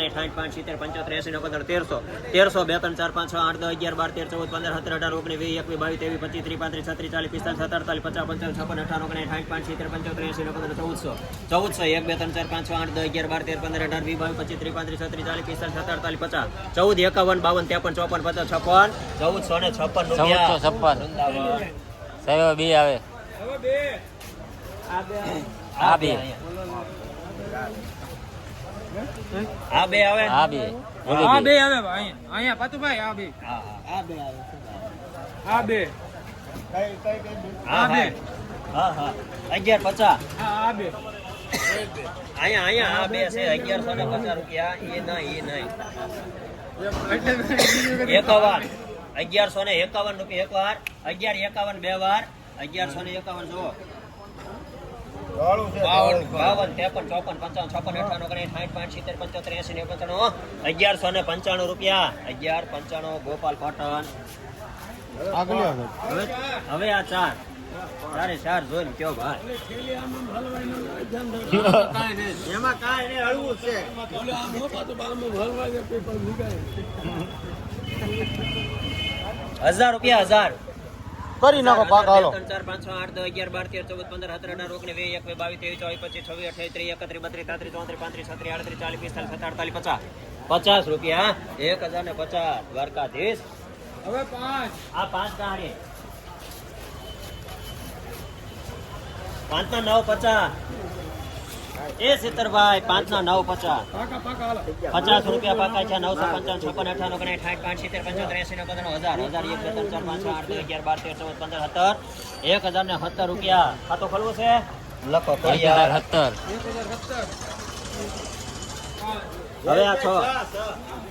ઓગણીસ 60 5 70 75 80 89 1300 1300 2 3 4 5 6 8 10 11 12 13 14 15 17 18 19 20 21 22 23 25 30 35 40 45 47 50 55 56 58 59 60 5 70 75 80 89 1400 1400 1 2 3 4 5 6 8 10 11 12 13 15 18 20 22 25 30 35 40 45 47 48 50 14 51 52 53 54 55 56 1456 રૂપિયા 1456 સાહેબ બે આવે આ બે આ બે આવે આ બે આ બે આવે ભાઈ અહીંયા પાતુભાઈ આ બે હા આ બે હા હા હા 1150 આ બે અહીંયા આ બે છે 1150 રૂપિયા એ નહીં 51 1151 રૂપિયા એક વાર 1151 બે વાર 1151 જુઓ 52 53 54 55 56 58 59 60 65 70 75 1195 રૂપિયા 1195 ગોપાલ કોટન હવે આ ચાર જોઈને કયો ભાઈ એમાં કાંઈ નહીં હળવું છે 1000 રૂપિયા 1000 કરી નાખો પાક હાલો 3 4 5 6 8 10 11 12 13 14 15 17 18 19 20 21 22 23 24 25 26 28 30 31 32 33 34 35 36 40 45 47 50 રૂપિયા 1050 દ્વારકાધીશ હવે 5 આ 5 ગાડી 5 ના 950 એ સિત્તરભાઈ 5 ના 950 પાકા હાલો 50 રૂપિયા પાકા છે 955 56 58 59 60 65 70 75 1000 1000 1 2 3 4 5 6 8 9 11 12 13 14 15 17 1070 રૂપિયા ખાતો ખોલવું છે લખો તૈયાર 1070 હવે આ 1138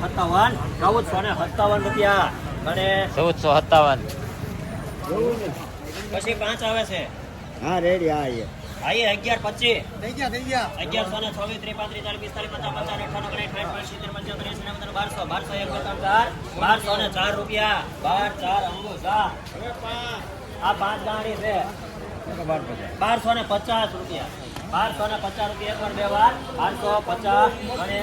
57 1457 રૂપિયા અને 1457. પછી 5 આવે છે હા રેડી હા એ આઈએ 11 25 થઈ ગયા 1100 ને 24 23 35 40 45 50 55 58 60 70 80 90 1200 1200 ને 4 રૂપિયા 12 4 અંગુસ આ 5 ગાડી છે 1250 રૂપિયા 1250 રૂપિયા એક વાર બે વાર 1250 અને